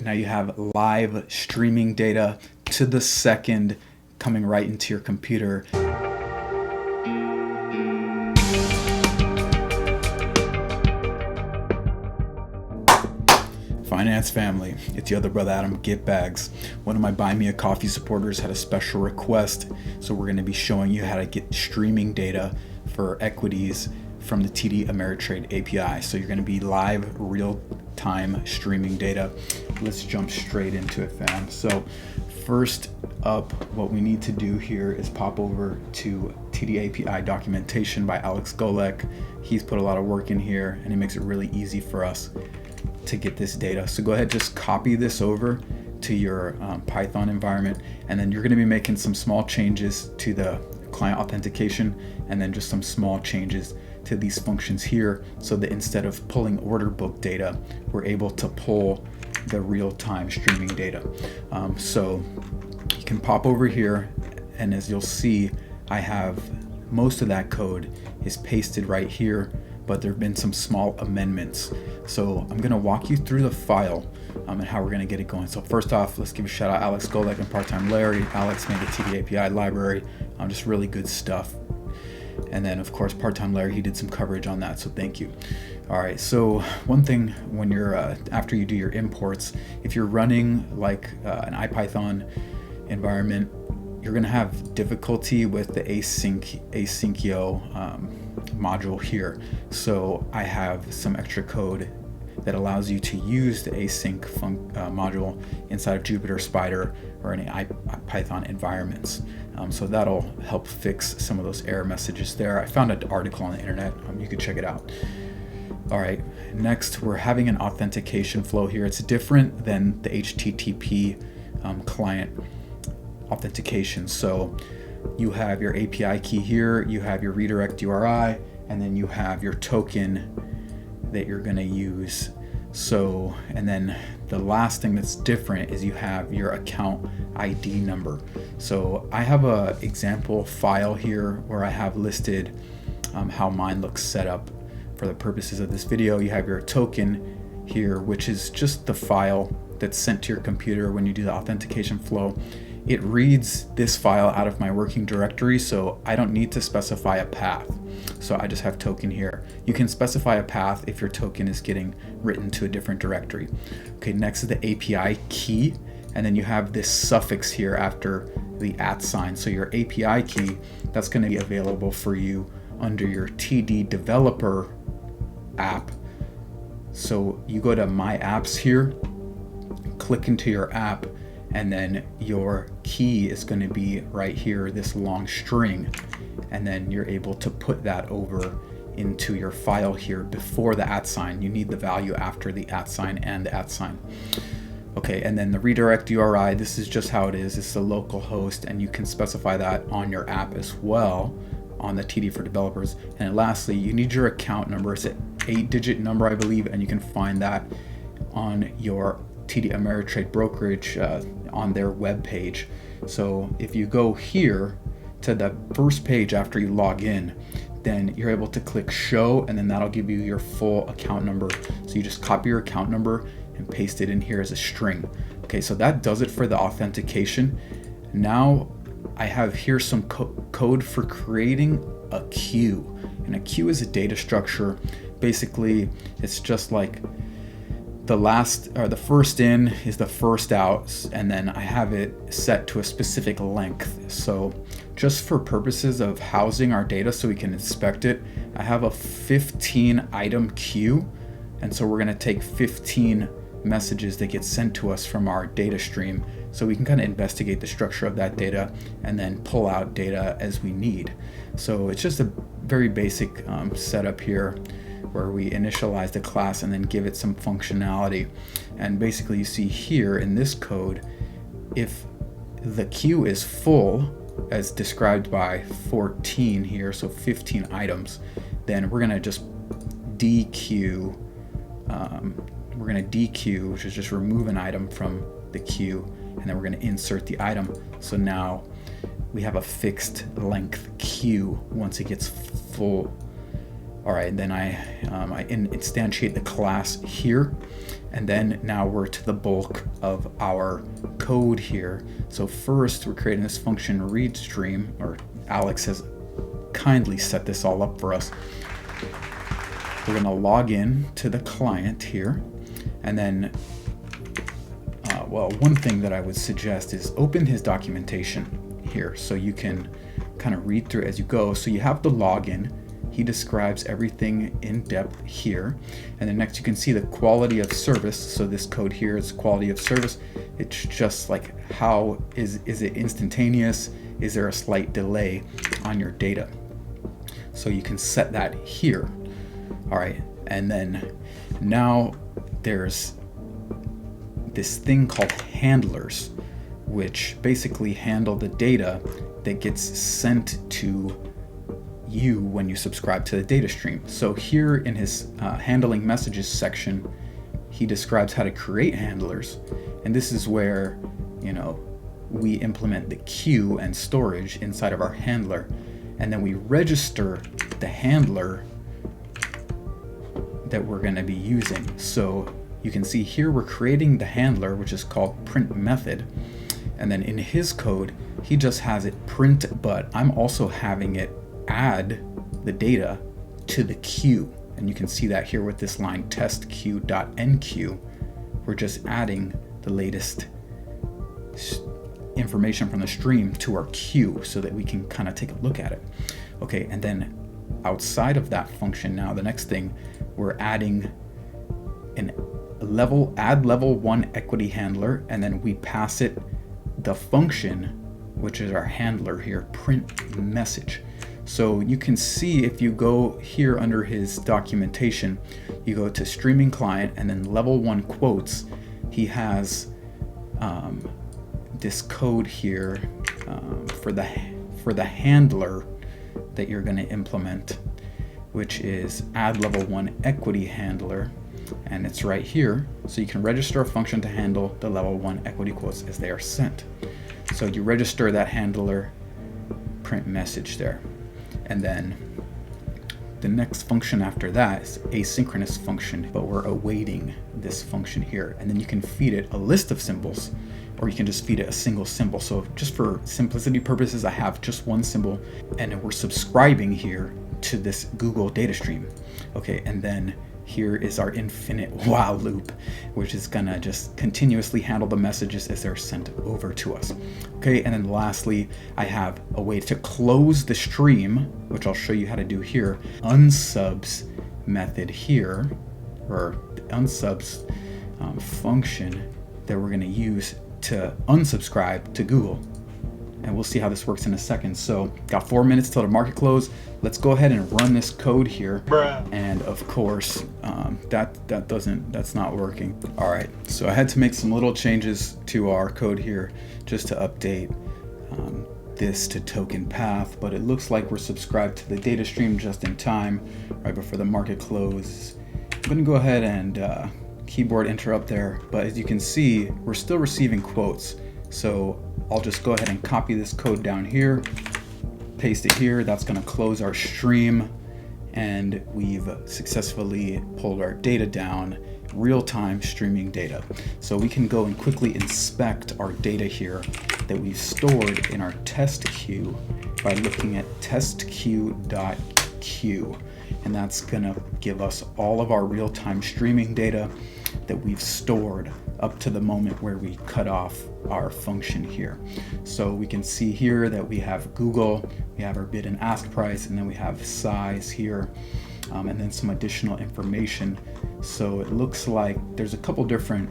Now you have live streaming data to the second coming right into your computer. Finance family, it's your other brother Adam, Getbags. One of my Buy Me a Coffee supporters had a special request, so we're going to be showing you how to get streaming data for equities from the TD Ameritrade API. So you're going to be live, real-time streaming data. Let's jump straight into it, fam. So first up, what we need to do here is pop over to TD API Documentation by Alex Golek. He's put a lot of work in here, and he makes it really easy for us to get this data. So go ahead, just copy this over to your Python environment, and then you're going to be making some small changes to the client authentication, and then just some small changes to these functions here, so that instead of pulling order book data, we're able to pull the real-time streaming data. So you can pop over here, and as you'll see, I have most of that code is pasted right here, but there have been some small amendments. So I'm going to walk you through the file and how we're going to get it going. So first off, let's give a shout out Alex Golek and Part-Time Larry. Alex made the TD API library, just really good stuff. And then of course Part-Time Larry, he did some coverage on that, so thank you. All right, so one thing when you're after you do your imports, if you're running like an IPython environment, you're going to have difficulty with the asyncio module here. So I have some extra code that allows you to use the async module inside of Jupyter, Spider, or any Python environments. So that'll help fix some of those error messages there. I found an article on the internet. You could check it out. All right, next we're having an authentication flow here. It's different than the HTTP client authentication. So you have your API key here, you have your redirect URI, and then you have your token that you're going to use. So, and then the last thing that's different is you have your account ID number. So I have a example file here where I have listed how mine looks set up for the purposes of this video. You have your token here, which is just the file that's sent to your computer when you do the authentication flow. It reads this file out of my working directory, so I don't need to specify a path. So I just have token here. You can specify a path if your token is getting written to a different directory. Okay, next is the API key, and then you have this suffix here after the @ sign. So your API key, that's going to be available for you under your TD developer app. So you go to My Apps here, click into your app, and then your key is going to be right here, this long string, and then you're able to put that over into your file here before the @ sign. You need the value after the @ sign and the @ sign. Okay, and then the redirect URI, this is just how it is. It's the local host, and you can specify that on your app as well on the TD for developers. And lastly, you need your account number. It's an 8-digit number, I believe, and you can find that on your TD Ameritrade brokerage on their web page. So if you go here to the first page after you log in, then you're able to click show, and then that'll give you your full account number. So you just copy your account number and paste it in here as a string. Okay, so that does it for the authentication. Now I have here some code for creating a queue, and a queue is a data structure. Basically, it's just like the first in is the first out, and then I have it set to a specific length. So just for purposes of housing our data so we can inspect it, I have a 15 item queue, and so we're going to take 15 messages that get sent to us from our data stream, so we can kind of investigate the structure of that data and then pull out data as we need. So it's just a very basic setup here, where we initialize the class and then give it some functionality. And basically you see here in this code, if the queue is full, as described by 14 here, so 15 items, then we're gonna just dequeue, which is just remove an item from the queue, and then we're gonna insert the item. So now we have a fixed length queue once it gets full. All right, then I instantiate the class here, And then now we're to the bulk of our code here. So first we're creating this function read stream, or Alex has kindly set this all up for us. We're going to log in to the client here, and then well, one thing that I would suggest is open his documentation here so you can kind of read through it as you go. So you have the login. He describes everything in depth here. And then next you can see the quality of service. So this code here is quality of service. It's just like, how is it instantaneous? Is there a slight delay on your data? So you can set that here. All right, and then now there's this thing called handlers, which basically handle the data that gets sent to you when you subscribe to the data stream. So here in his handling messages section, he describes how to create handlers, and this is where, you know, we implement the queue and storage inside of our handler, and then we register the handler that we're going to be using. So you can see here we're creating the handler, which is called print method, and then in his code he just has it print, but I'm also having it add the data to the queue, and you can see that here with this line test queue.enqueue. We're just adding the latest information from the stream to our queue so that we can kind of take a look at it. Okay, and then outside of that function, now the next thing, we're adding add level 1 equity handler, and then we pass it the function, which is our handler here, print message. So you can see if you go here under his documentation, you go to streaming client and then level 1 quotes, he has this code here for the handler that you're going to implement, which is add level 1 equity handler, and it's right here. So you can register a function to handle the level 1 equity quotes as they are sent. So you register that handler print message there, and then the next function after that is asynchronous function, but we're awaiting this function here, and then you can feed it a list of symbols, or you can just feed it a single symbol. So just for simplicity purposes, I have just one symbol, and we're subscribing here to this Google data stream. Okay, and then here is our infinite while loop, which is gonna just continuously handle the messages as they're sent over to us. Okay, and then lastly, I have a way to close the stream, which I'll show you how to do here. Unsubs method here, or the unsubs function that we're gonna use to unsubscribe to Google. And we'll see how this works in a second. So got 4 minutes till the market close. Let's go ahead and run this code here. And of course, that's not working. All right, so I had to make some little changes to our code here just to update this to token path, but it looks like we're subscribed to the data stream just in time, right before the market close. I'm gonna go ahead and keyboard enter up there, but as you can see, we're still receiving quotes. So I'll just go ahead and copy this code down here, paste it here. That's going to close our stream, and we've successfully pulled our data down, real-time streaming data. So we can go and quickly inspect our data here that we've stored in our test queue by looking at testqueue.queue, and that's going to give us all of our real-time streaming data that we've stored up to the moment where we cut off our function here. So we can see here that we have Google, we have our bid and ask price, and then we have size here, and then some additional information. So it looks like there's a couple different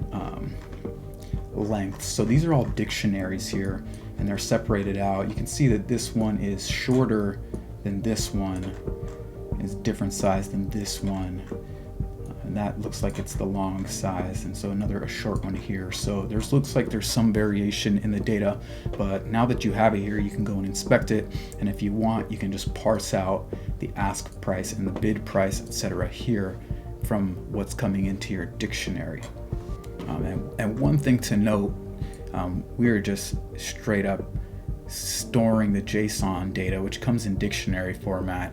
lengths. So these are all dictionaries here, and they're separated out. You can see that this one is shorter than this one, is different size than this one. And that looks like it's the long size, and so a short one here. So looks like there's some variation in the data, but now that you have it here, you can go and inspect it, and if you want, you can just parse out the ask price and the bid price, etc. here from what's coming into your dictionary. And one thing to note, we're just straight up storing the JSON data, which comes in dictionary format,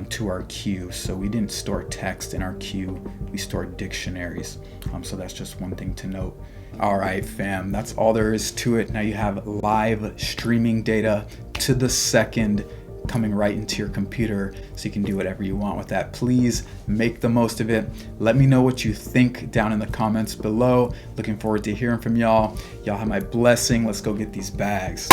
to our queue. So we didn't store text in our queue, we stored dictionaries. So that's just one thing to note. All right, fam, that's all there is to it. Now you have live streaming data to the second coming right into your computer, so you can do whatever you want with that. Please make the most of it. Let me know what you think down in the comments below. Looking forward to hearing from y'all. Y'all have my blessing. Let's go get these bags.